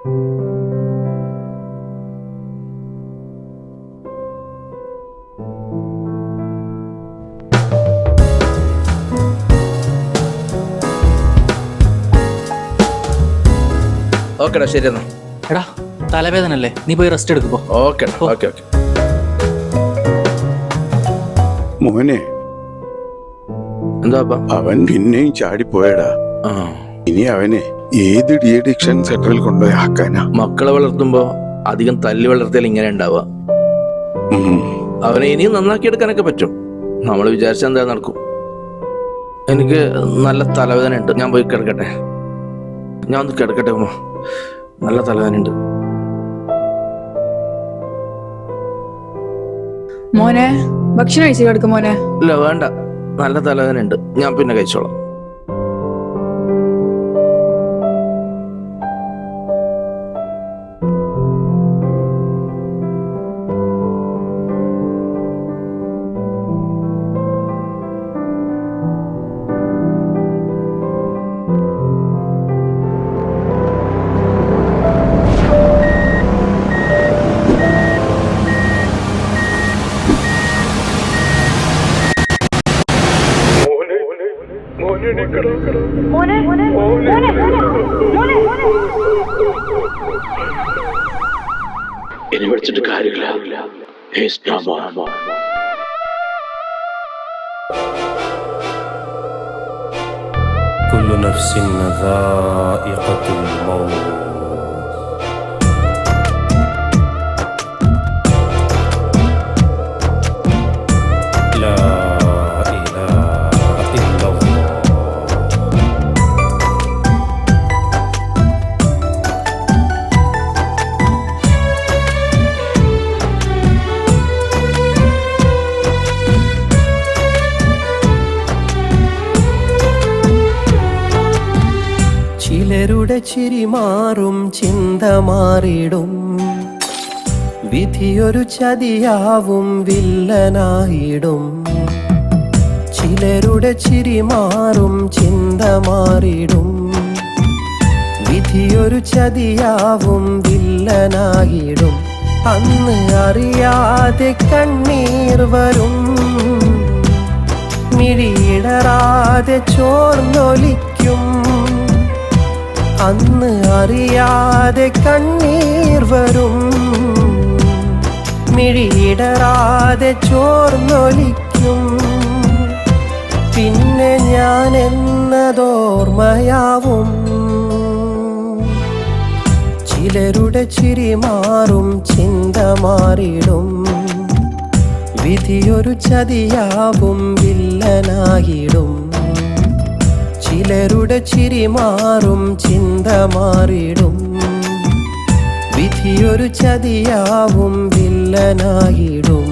ഓക്കെടാ, ശരി എന്നാ. എടാ തലവേദനല്ലേ, നീ പോയി റെസ്റ്റ് എടുക്കുമ്പോ. Okay okay okay. മോനെ, എന്താ അവൻ പിന്നെയും ചാടിപ്പോയടാ. ഇനി അവനെ ഏത് ഡി അഡിക്ഷൻ സെന്ററിൽ കൊണ്ടുപോയി ആക്കാനാ? മക്കളെ വളർത്തുമ്പോ അധികം തല്ലി വളർത്തിയാൽ ഇങ്ങനെ ഉണ്ടാവുക. അവനെ ഇനിയും നന്നാക്കിയെടുക്കാനൊക്കെ പറ്റും. നമ്മൾ വിചാരിച്ച എന്താ നടക്കും. എനിക്ക് നല്ല തലവേദന ഉണ്ട്, ഞാൻ പോയി കിടക്കട്ടെ. ഞാൻ ഒന്ന് കിടക്കട്ടെ ഉമ്മ, നല്ല തലവേദന ഉണ്ട്. മോനെ ഭക്ഷണം കഴിച്ചു കിടക്കും മോനെ. ഇല്ല വേണ്ട, നല്ല തലവേദന ഉണ്ട്, ഞാൻ പിന്നെ കഴിച്ചോളാം. ഇനി വിളിച്ചിട്ട് കാര്യമില്ല. കുല്ലു നഫ്സിൻ ദാഇഖത്തുൽ മൗത്ത്. ചിലരുടെ ചിരി മാറും, ചിന്ത മാറിടും, വിധിയൊരു ചതിയാവും, വില്ലനായിടും. ചിലരുടെ ചിരി മാറും, ചിന്ത മാറിടും, വിധിയൊരു ചതിയാവും, വില്ലനായിടും. അന്ന് അറിയാതെ കണ്ണീർ വരും, മിഴിയിടറാതെ ചോർന്നൊലിക്കും. അന്ന് അറിയാതെ കണ്ണീർ വരും, മിഴിയിടറാതെ ചോർന്നൊലിക്കും. പിന്നെ ഞാൻ എന്നതോർമ്മയാവും. ചിലരുടെ ചിരി മാറും, ചിന്ത മാറിടും, വിധിയൊരു ചതിയാവും, വില്ലനായിടും. ചിലരുടെ ചിരി മാറും, ചിന്ത മാറിടും, വിധിയൊരു ചതിയാവും, വില്ലനായിടും.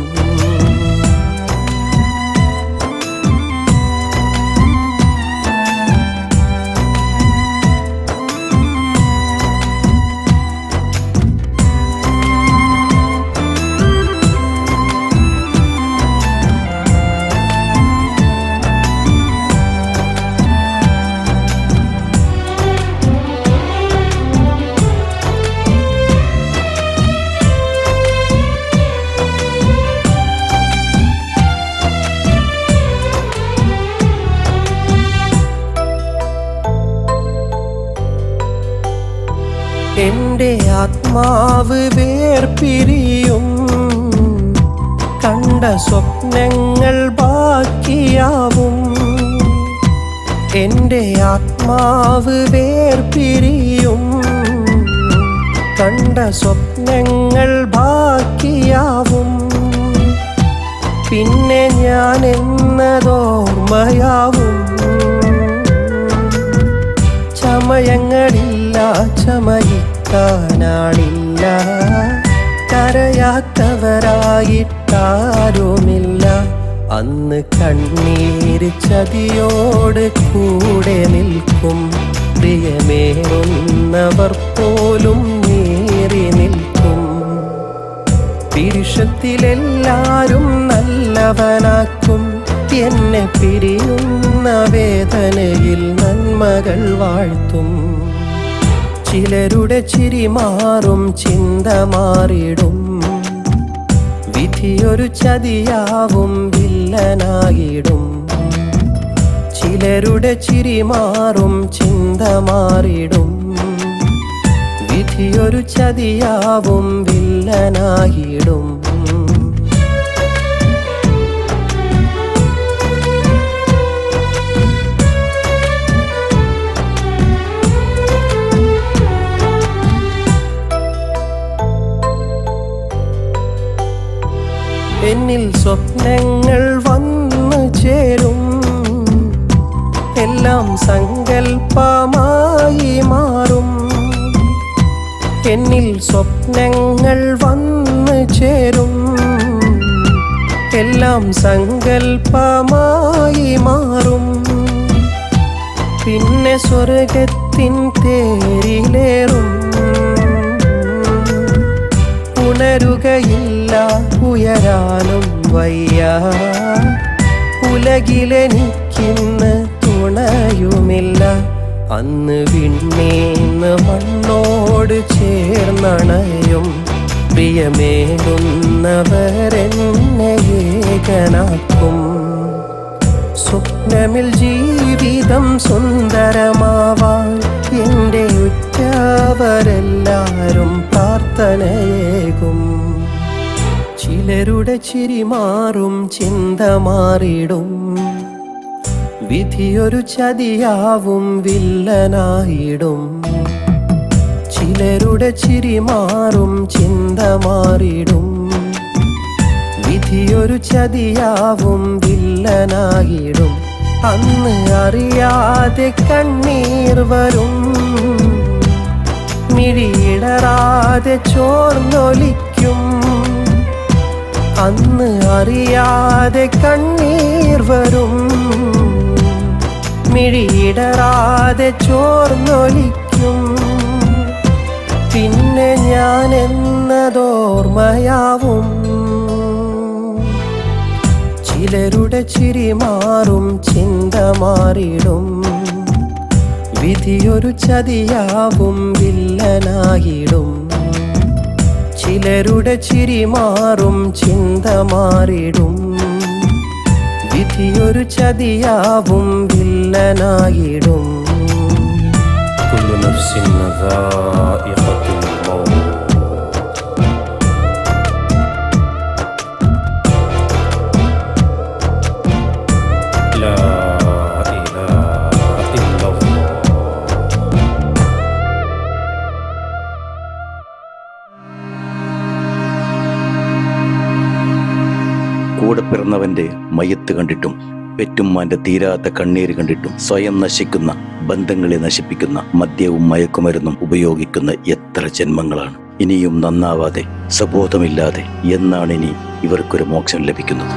എന്റെ ആത്മാവ് വേർപിരിയും, കണ്ട സ്വപ്നങ്ങൾ ബാക്കിയാവും. എന്റെ ആത്മാവ് വേർപിരിയും, കണ്ട സ്വപ്നങ്ങൾ ബാക്കിയാവും. പിന്നെ ഞാൻ എന്നതോർമ്മയാവും. ചമയങ്ങളില്ല, ചമയിക്കാനാളില്ല, കരയാത്തവരായിട്ടാരുമില്ല. അന്ന് കണ്ണീര് ചതിയോട് കൂടെ നിൽക്കും, പ്രിയമേറുന്നവർ പോലും നേറി നിൽക്കും. പിരിശത്തിലെല്ലാരും നല്ലവനാക്കും, എന്നെ പിരിയുന്ന വേദനയിൽ നന്മകൾ വാഴ്ത്തും. ചിലരുടെ ചിരി മാറും ചിന്ത മാറിടും വിധിയൊരു ചതിയാവും വില്ലനായിടും ചിലരുടെ ചിരി മാറും ചിന്ത മാറിടും വിധിയൊരു ചതിയാവും വില്ലനായിടും എന്നിൽ സ്വപ്നങ്ങൾ വന്നു ചേരും എല്ലാം സങ്കൽപ്പമായി മാറും എന്നിൽ സ്വപ്നങ്ങൾ വന്നു ചേരും എല്ലാം സങ്കൽപ്പമായി മാറും പിന്നെ സ്വർഗത്തിൻ തേരിലേറും ഉണരുകയില്ല ഉയരാനും വയ്യ ഉലകിലെനിക്കിന്ന് തുണയുമില്ല അന്ന് വിണ്ണേന്ന് മണ്ണോട് ചേർന്നണയും പ്രിയമേകുന്നവരെന്നെ ഏകനാക്കും സ്വപ്നമിൽ ജീവിതം സുന്ദരമാവാൻ എൻ്റെ ഉറ്റവരെല്ലാരും പ്രാർത്ഥനയേകും ചിലരുടെ ചിരി മാറും ചിന്ത മാറിടും വിധിയൊരു ചതിയാവും വില്ലനായിടും ചിലരുടെ ചിരി മാറും ചിന്ത മാറിടും വിധിയൊരു ചതിയാവും വില്ലനായിടും അന്ന് അറിയാതെ കണ്ണീർ വരും മിഴിയിടറാതെ ചോർന്നൊലിക്കും അന്ന് അറിയാതെ കണ്ണീർ വരും മിഴിയിടറാതെ ചോർന്നൊലിക്കും പിന്നെ ഞാൻ എന്നതോർമ്മയാവും ചിലരുടെ ചിരി മാറും ചിന്ത മാറിടും വിധിയൊരു ചതിയാവും വില്ലനായിടും ചിലരുടെ ചിരി മാറും ചിന്ത മാറിടും വിധിയൊരു ചതിയാവും വില്ലനായിടും കുല്ലു നഫ്സിൻ ദാഇഖത്തുൽ മൗത്ത് ലാ ഇലാഹ ഇല്ലല്ലാഹ് കൂടെ പിറന്നവന്റെ മയ്യത്ത് കണ്ടിട്ടും പെറ്റുമ്മാന്റെ തീരാത്ത കണ്ണീര് കണ്ടിട്ടും സ്വയം നശിക്കുന്ന ബന്ധങ്ങളെ നശിപ്പിക്കുന്ന മദ്യവും മയക്കുമരുന്നും ഉപയോഗിക്കുന്ന എത്ര ജന്മങ്ങളാണ് ഇനിയും നന്നാവാതെ സബോധമില്ലാതെ എന്നാണ് ഇനി ഇവർക്കൊരു മോക്ഷം ലഭിക്കുന്നത്?